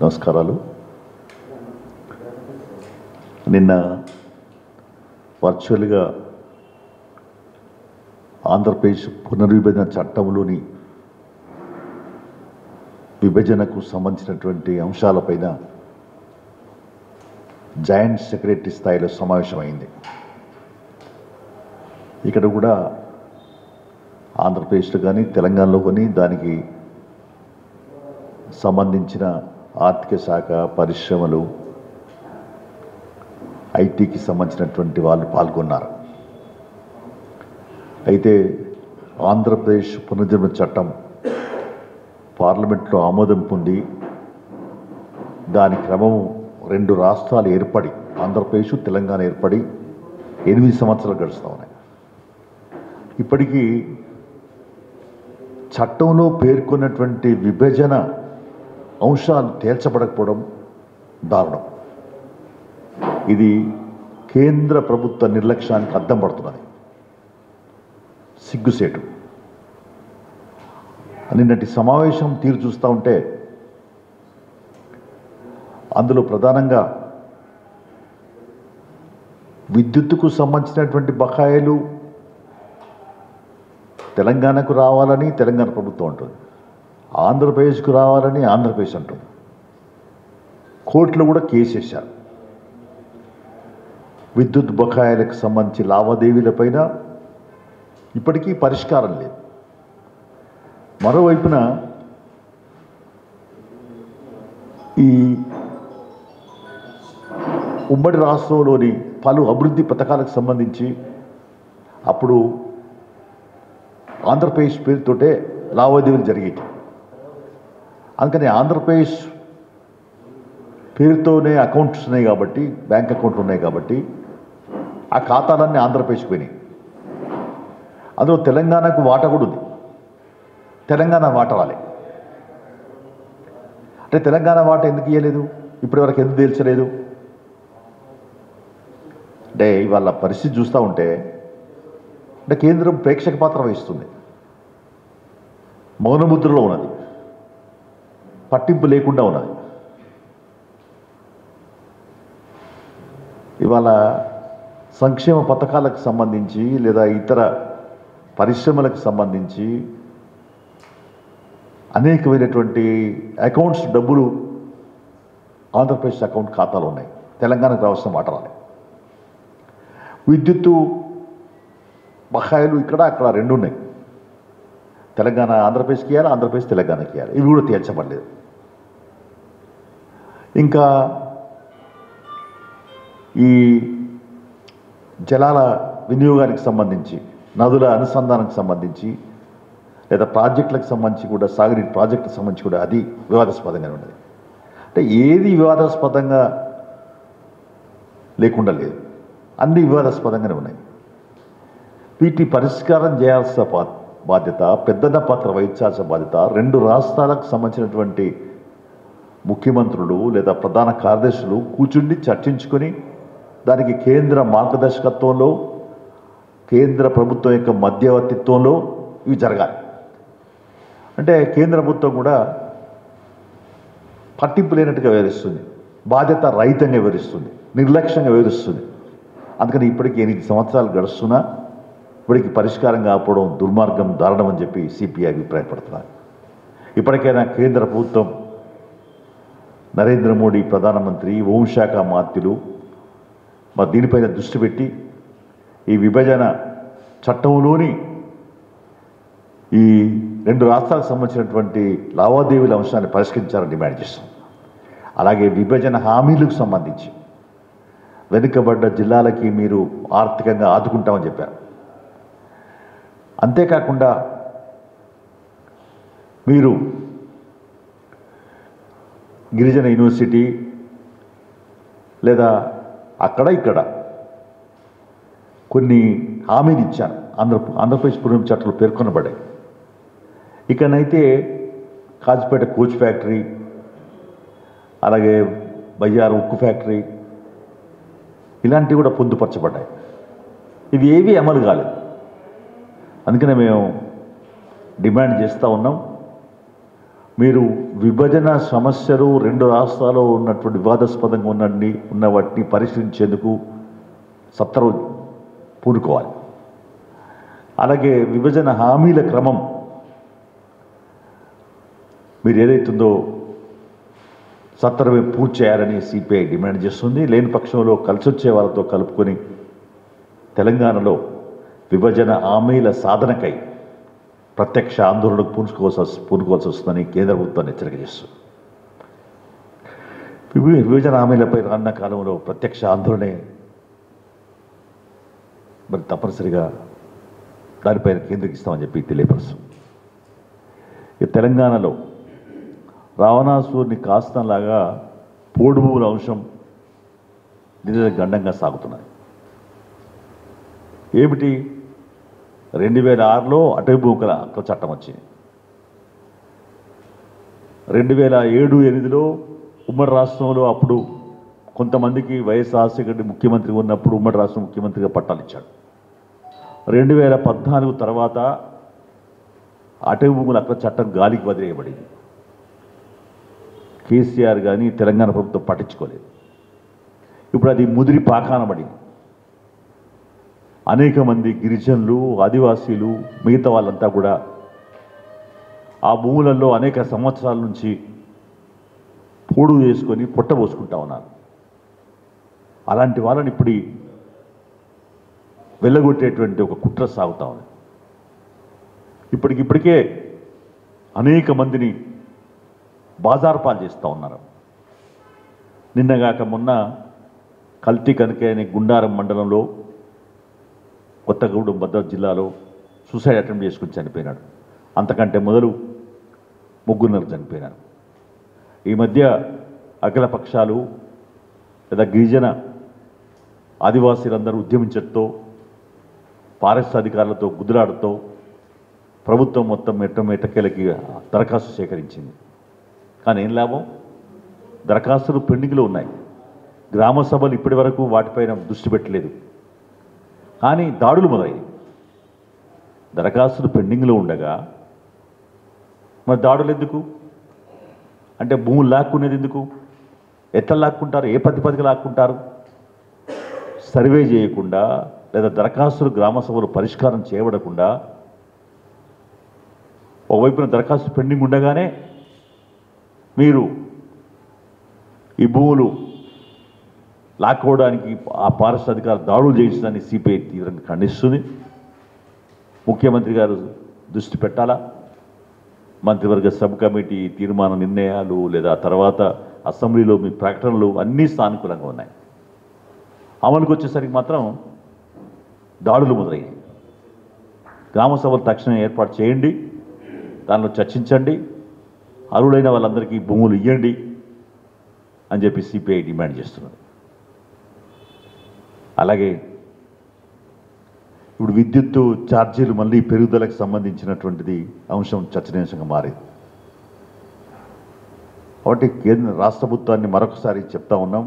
నమస్కారాలు. నిన్న వర్చువల్గా ఆంధ్రప్రదేశ్ పునర్విభజన చట్టంలోని విభజనకు సంబంధించినటువంటి అంశాలపైన జాయింట్ సెక్రటరీ స్థాయిలో సమావేశమైంది. ఇక్కడ కూడా ఆంధ్రప్రదేశ్లో కానీ తెలంగాణలో కానీ దానికి సంబంధించిన ఆర్థిక శాఖ, పరిశ్రమలు, ఐటీకి సంబంధించినటువంటి వాళ్ళు పాల్గొన్నారు. అయితే ఆంధ్రప్రదేశ్ పునర్విభజన చట్టం పార్లమెంట్లో ఆమోదం పొంది దాని క్రమము 2 రాష్ట్రాలు ఏర్పడి, ఆంధ్రప్రదేశ్, తెలంగాణ ఏర్పడి 8 సంవత్సరాలు గడుస్తూ ఉన్నాయి. ఇప్పటికీ చట్టంలో పేర్కొన్నటువంటి విభజన అంశాలు తేల్చబడకపోవడం దారుణం. ఇది కేంద్ర ప్రభుత్వ నిర్లక్ష్యానికి అద్దం పడుతున్నది. సిగ్గుసేటు. నిన్నటి సమావేశం తీరు చూస్తూ ఉంటే అందులో ప్రధానంగా విద్యుత్తుకు సంబంధించినటువంటి బకాయిలు తెలంగాణకు రావాలని తెలంగాణ ప్రభుత్వం అంటుంది, ఆంధ్రప్రదేశ్కు రావాలని ఆంధ్రప్రదేశ్ అంటుంది. కోర్టులో కూడా కేసు వేశారు. విద్యుత్ బకాయిలకు సంబంధించి లావాదేవీలపైన ఇప్పటికీ పరిష్కారం లేదు. మరోవైపున ఈ ఉమ్మడి రాష్ట్రంలోని పలు అభివృద్ధి పథకాలకు సంబంధించి అప్పుడు ఆంధ్రప్రదేశ్ పేరుతోటే లావాదేవీలు జరిగేవి. అందుకని ఆంధ్రప్రదేశ్ పేరుతోనే అకౌంట్స్ ఉన్నాయి కాబట్టి, బ్యాంక్ అకౌంట్లు ఉన్నాయి కాబట్టి ఆ ఖాతాలన్నీ ఆంధ్రప్రదేశ్కి పోయినాయి. అందులో తెలంగాణకు వాటా కూడా ఉంది. తెలంగాణ వాటా రాలే. అంటే తెలంగాణ వాటా ఎందుకు ఇవ్వలేదు, ఇప్పటివరకు ఎందుకు తేల్చలేదు అంటే ఇవాళ పరిస్థితి చూస్తూ ఉంటే అంటే కేంద్రం ప్రేక్షక పాత్ర వహిస్తుంది, మౌనముద్రలో ఉన్నది, పట్టింపు లేకుండా ఉన్నది. ఇవాళ సంక్షేమ పథకాలకు సంబంధించి లేదా ఇతర పరిశ్రమలకు సంబంధించి అనేకమైనటువంటి అకౌంట్స్ డబ్బులు ఆంధ్రప్రదేశ్ అకౌంట్ ఖాతాలో ఉన్నాయి. తెలంగాణకు రావాల్సిన వాటా రాలే. విద్యుత్తు బకాయిలు ఇక్కడ అక్కడ 2 ఉన్నాయి. తెలంగాణ ఆంధ్రప్రదేశ్కి ఇవ్వాలి, ఆంధ్రప్రదేశ్ తెలంగాణకి ఇవ్వాలి. ఇవి కూడా తీర్చబడలేదు. ఇంకా ఈ జలాల వినియోగానికి సంబంధించి, నదుల అనుసంధానానికి సంబంధించి లేదా ప్రాజెక్టులకు సంబంధించి కూడా, సాగునీటి ప్రాజెక్టులకు సంబంధించి కూడా అది వివాదాస్పదంగానే ఉన్నది. అంటే ఏది వివాదాస్పదంగా లేకుండా లేదు, అన్ని వివాదాస్పదంగానే ఉన్నాయి. వీటి పరిష్కారం చేయాల్సిన బాధ్యత, పెద్దన్న పాత్ర వహించాల్సిన బాధ్యత 2 రాష్ట్రాలకు సంబంధించినటువంటి ముఖ్యమంత్రులు లేదా ప్రధాన కార్యదర్శులు కూర్చుండి చర్చించుకొని దానికి కేంద్ర మార్గదర్శకత్వంలో, కేంద్ర ప్రభుత్వం యొక్క మధ్యవర్తిత్వంలో ఇవి జరగాలి. అంటే కేంద్ర ప్రభుత్వం కూడా పట్టింపు లేనట్టుగా వివరిస్తుంది, బాధ్యత రహితంగా వివరిస్తుంది, నిర్లక్ష్యంగా వివరిస్తుంది. అందుకని ఇప్పటికీ 8 సంవత్సరాలు గడుస్తున్నా ఇప్పటికి పరిష్కారం కాకపోవడం దుర్మార్గం, దారుణం అని చెప్పి సిపిఐ అభిప్రాయపడుతున్నారు. ఇప్పటికైనా కేంద్ర ప్రభుత్వం, నరేంద్ర మోడీ ప్రధానమంత్రి, హోంశాఖ మంత్రులు మరి దీనిపైన దృష్టి పెట్టి ఈ విభజన చట్టంలోని ఈ 2 రాష్ట్రాలకు సంబంధించినటువంటి లావాదేవీల అంశాన్ని పరిష్కరించాలని డిమాండ్ చేస్తాం. అలాగే విభజన హామీలకు సంబంధించి వెనుకబడ్డ జిల్లాలకి మీరు ఆర్థికంగా ఆదుకుంటామని చెప్పారు. అంతేకాకుండా మీరు గిరిజన యూనివర్సిటీ లేదా అక్కడ ఇక్కడ కొన్ని హామీలు ఇచ్చారు. ఆంధ్రప్రదేశ్ పునర్విభజన చట్టంలో పేర్కొనబడ్డాయి. ఇకనైతే కాజిపేట కోచ్ ఫ్యాక్టరీ, అలాగే బయ్యారు ఉక్కు ఫ్యాక్టరీ ఇలాంటివి కూడా పొందుపరచబడ్డాయి. ఇవి ఏవి అమలు కాలేదు. అందుకనే మేము డిమాండ్ చేస్తూ ఉన్నాం. మీరు విభజన సమస్యలు రెండు రాష్ట్రాల్లో ఉన్నటువంటి వివాదాస్పదంగా ఉన్న వాటిని పరిశీలించేందుకు సత్వరం పూనుకోవాలి. అలాగే విభజన హామీల క్రమం మీరు ఏదైతుందో సత్వరమే పూర్తి చేయాలని సిపిఐ డిమాండ్ చేస్తుంది. లేని పక్షంలో కలిసొచ్చే వాళ్ళతో కలుపుకొని తెలంగాణలో విభజన హామీల సాధనకై ప్రత్యక్ష ఆందోళనకు పూనుకోవాల్సి వస్తుందని కేంద్ర ప్రభుత్వాన్ని హెచ్చరిక చేస్తుంది. విభజన హామీలపై రానున్న కాలంలో ప్రత్యక్ష ఆందోళనే మరి తప్పనిసరిగా దానిపైన కేంద్రీకరిస్తామని చెప్పి తెలియపరుస్తుంది. తెలంగాణలో రావణాసురుని కాస్తంలాగా పోడు భూముల అంశం నిజంగా గండంగా సాగుతున్నాయి. ఏమిటి? 2006లో అటవీ భూముల హక్కుల చట్టం వచ్చింది. 2007-8లో ఉమ్మడి రాష్ట్రంలో అప్పుడు కొంతమందికి వైఎస్ రాజశేఖర ముఖ్యమంత్రి ఉన్నప్పుడు ఉమ్మడి రాష్ట్రం ముఖ్యమంత్రిగా పట్టాలు ఇచ్చాడు. 2014 తర్వాత అటవీ భూముల హక్కుల చట్టం గాలికి వదిలేయబడింది. కేసీఆర్ కానీ తెలంగాణ ప్రభుత్వం పట్టించుకోలేదు. ఇప్పుడు అది ముదిరి పాకాన పడింది. అనేక మంది గిరిజనులు, ఆదివాసీలు, మిగతా వాళ్ళంతా కూడా ఆ భూములలో అనేక సంవత్సరాల నుంచి పోడు చేసుకొని పొట్టబోసుకుంటా ఉన్నారు. అలాంటి వాళ్ళని ఇప్పుడు వెళ్ళగొట్టేటువంటి ఒక కుట్ర సాగుతూ ఉంది. ఇప్పటికే అనేక మందిని బాజారు పాలు చేస్తూ ఉన్నారు. నిన్నగాక మొన్న కల్తీ కనకయ్య గుండారం మండలంలో కొత్తగూడెం భద్రాద్రి జిల్లాలో సూసైడ్ అటెంప్ట్ చేసుకుని చనిపోయినాడు. అంతకంటే మొదలు 3 చనిపోయినారు. ఈ మధ్య అఖిల పక్షాలు లేదా గిరిజన ఆదివాసీలందరూ ఉద్యమించడంతో ఫారెస్ట్ అధికారులతో గుద్దులాడుతూ ప్రభుత్వం మొత్తం ఎట్టకేలకి దరఖాస్తు సేకరించింది. కానీ ఏం లాభం? దరఖాస్తులు పెండింగ్లో ఉన్నాయి. గ్రామ సభలు ఇప్పటి వరకు వాటిపైన దృష్టి పెట్టలేదు. కానీ దాడులు మొదలయ్యాయి. దరఖాస్తులు పెండింగ్లో ఉండగా మరి దాడులు ఎందుకు? అంటే భూములు లాక్కునేది ఎందుకు? ఎట్లా లాక్కుంటారు? ఏ ప్రతిపదిక లాక్కుంటారు? సర్వే చేయకుండా లేదా దరఖాస్తులు గ్రామ సభలు పరిష్కారం చేయబడకుండా ఒకవైపున దరఖాస్తు పెండింగ్ ఉండగానే మీరు ఈ భూములు లాక్కోవడానికి ఆ ఫారెస్ట్ అధికారులు దాడులు చేయించడాన్ని సిపిఐ తీవ్రంగా ఖండిస్తుంది. ముఖ్యమంత్రి గారు దృష్టి పెట్టాలా? మంత్రివర్గ సబ్ కమిటీ తీర్మాన నిర్ణయాలు లేదా తర్వాత అసెంబ్లీలో మీ ప్రకటనలు అన్నీ సానుకూలంగా ఉన్నాయి. అమలుకు వచ్చేసరికి మాత్రం దాడులు మొదలయ్యాయి. గ్రామ సభలు తక్షణం ఏర్పాటు చేయండి, దానిలో చర్చించండి, అర్హులైన వాళ్ళందరికీ భూములు ఇవ్వండి అని చెప్పి సిపిఐ డిమాండ్ చేస్తున్నారు. అలాగే ఇప్పుడు విద్యుత్తు ఛార్జీలు మళ్ళీ పెరుగుదలకు సంబంధించినటువంటిది అంశం చర్చనీయాంశంగా మారింది. కాబట్టి కేంద్ర రాష్ట్ర ప్రభుత్వాన్ని మరొకసారి చెప్తా ఉన్నాం.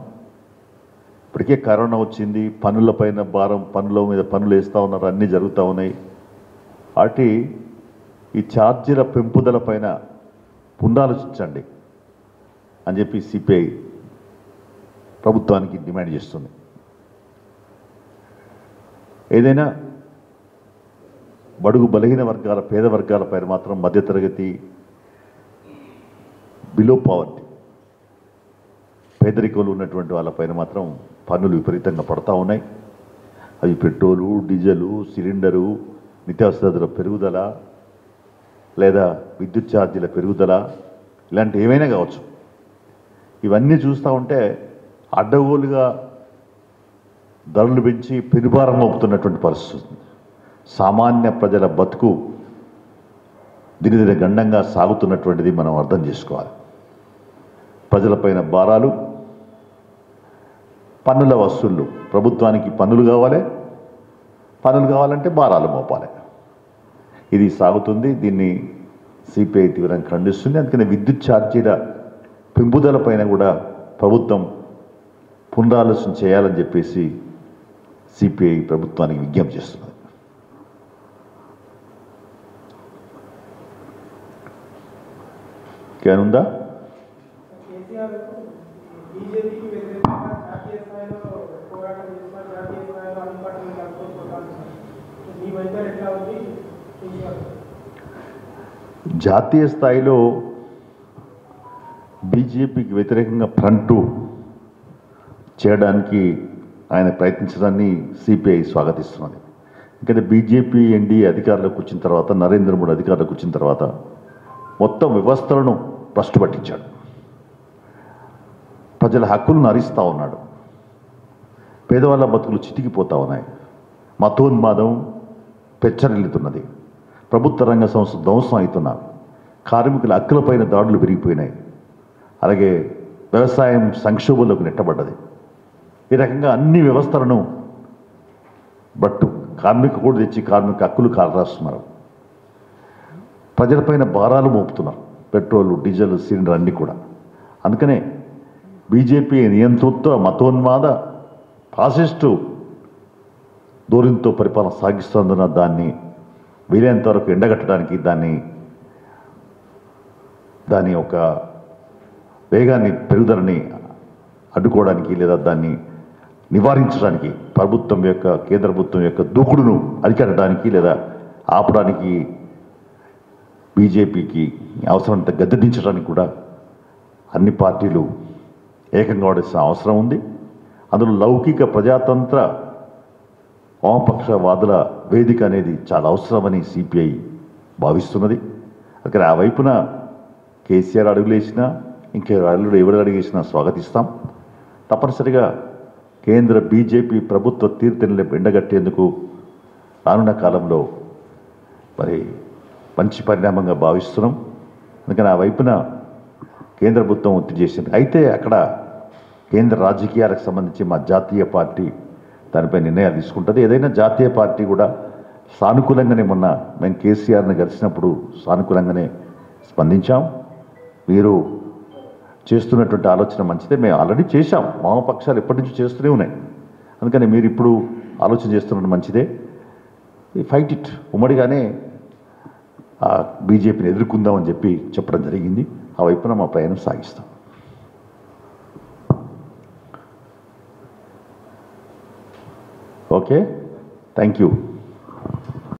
ఇప్పటికే కరోనా వచ్చింది, పన్నులపైన భారం, పన్నుల మీద పన్నులు వేస్తూ ఉన్నారు, అన్నీ జరుగుతూ ఉన్నాయి. కాబట్టి ఈ ఛార్జీల పెంపుదల పైన పునరాలోచించండి అని చెప్పి సిపిఐ ప్రభుత్వానికి డిమాండ్ చేస్తుంది. ఏదైనా బడుగు బలహీన వర్గాల పేద వర్గాల పైన మాత్రం మధ్యతరగతి బిలో పావర్టీ పేదరికంలో ఉన్నటువంటి వాళ్ళపైన మాత్రం పన్నులు విపరీతంగా పడతా ఉన్నాయి. అవి పెట్రోలు, డీజిలు, సిలిండరు, నిత్యావసర పెరుగుదల లేదా విద్యుత్ ఛార్జీల పెరుగుదల ఇలాంటి ఏమైనా కావచ్చు. ఇవన్నీ చూస్తూ ఉంటే అడ్డగోలుగా ధరలు పెంచి పెనుభారం మోపుతున్నటువంటి పరిస్థితి. సామాన్య ప్రజల బతుకు దినదిన గండంగా సాగుతున్నటువంటిది మనం అర్థం చేసుకోవాలి. ప్రజలపైన భారాలు, పన్నుల వసూళ్ళు, ప్రభుత్వానికి పన్నులు కావాలి, పన్నులు కావాలంటే భారాలు మోపాలి. ఇది సాగుతుంది. దీన్ని సిపిఐ తీవ్రంగా ఖండిస్తుంది. అందుకని విద్యుత్ ఛార్జీల పెంపుదల పైన కూడా ప్రభుత్వం పునరాలోచన చేయాలని చెప్పేసి సిపిఐ ప్రభుత్వానికి విజ్ఞప్తి చేస్తున్నది. ఇంకేముందా? కేసీఆర్ బీజేపీకి వ్యతిరేకంగా జాతీయ స్థాయిలో పోరాటం చేస్తున్నారు, జాతీయ స్థాయిలో అందుబాటులో కలుపుకుంటున్నారు. మీ వైఖరి ఎట్లా ఉంది? జాతీయ స్థాయిలో బీజేపీకి వ్యతిరేకంగా ఫ్రంట్ చేయడానికి ఆయన ప్రయత్నించడాన్ని సిపిఐ స్వాగతిస్తున్నది. ఎందుకంటే బీజేపీ ఎన్డీఏ అధికారంలోకి వచ్చిన తర్వాత, నరేంద్ర మోడీ అధికారంలోకి వచ్చిన తర్వాత మొత్తం వ్యవస్థలను భ్రష్టు పట్టించాడు. ప్రజల హక్కులను హరిస్తూ ఉన్నాడు. పేదవాళ్ళ బతుకులు చితికిపోతూ ఉన్నాయి. మతోన్మాదం పెచ్చరిల్లుతున్నది. ప్రభుత్వ రంగ సంస్థ ధ్వంసం అవుతున్నారు. కార్మికుల హక్కులపైన దాడులు పెరిగిపోయినాయి. అలాగే వ్యవసాయం సంక్షోభంలోకి నెట్టబడ్డది. ఈ రకంగా అన్ని వ్యవస్థలను కార్మిక కూడా తెచ్చి కార్మిక హక్కులు కాలరాస్తున్నారు. ప్రజలపైన భారాలు మోపుతున్నారు. పెట్రోల్, డీజిల్, సిలిండర్ అన్నీ కూడా. అందుకనే బీజేపీ నియంతృత్వ మతోన్మాద ఫాసిస్టు ధోరణితో పరిపాలన సాగిస్తున్నందున దాన్ని వీలైనంత వరకు ఎండగట్టడానికి, దాని ఒక వేగాన్ని, పెరుగుదలని అడ్డుకోవడానికి లేదా దాన్ని నివారించడానికి కేంద్ర ప్రభుత్వం యొక్క దూకుడును అరికట్టడానికి లేదా ఆపడానికి బీజేపీకి అవసరమంత గద్దెదించడానికి కూడా అన్ని పార్టీలు ఏకంగా వాడాల్సిన అవసరం ఉంది. అందులో లౌకిక ప్రజాతంత్ర వామపక్షవాదుల వేదిక అనేది చాలా అవసరమని సిపిఐ భావిస్తున్నది. అక్కడ ఆ వైపున కేసీఆర్ అడుగులేసినా, ఇంకా ఎవరు అడిగేసినా స్వాగతిస్తాం. తప్పనిసరిగా కేంద్ర బీజేపీ ప్రభుత్వ తీర్థని ఎండగట్టేందుకు రానున్న కాలంలో మంచి పరిణామంగా భావిస్తున్నాం. అందుకని ఆ వైపున కేంద్ర ప్రభుత్వం ఒత్తిడి చేసింది. అయితే అక్కడ కేంద్ర రాజకీయాలకు సంబంధించి మా జాతీయ పార్టీ దానిపై నిర్ణయాలు తీసుకుంటుంది. ఏదైనా జాతీయ పార్టీ కూడా సానుకూలంగానే, మొన్న మేము కేసీఆర్ని కలిసినప్పుడు సానుకూలంగానే స్పందించాం. మీరు చేస్తున్నటువంటి ఆలోచన మంచిదే, మేము ఆల్రెడీ చేశాం. వామపక్షాలు ఎప్పటి నుంచి చేస్తూనే ఉన్నాయి. అందుకని మీరు ఇప్పుడు ఆలోచన చేస్తున్నది మంచిదే. ఫైట్ ఇట్, ఉమ్మడిగానే బీజేపీని ఎదుర్కొందామని చెప్పడం జరిగింది. ఆ వైపున మా ప్రయాణం సాగిస్తాం. Okay, thank you.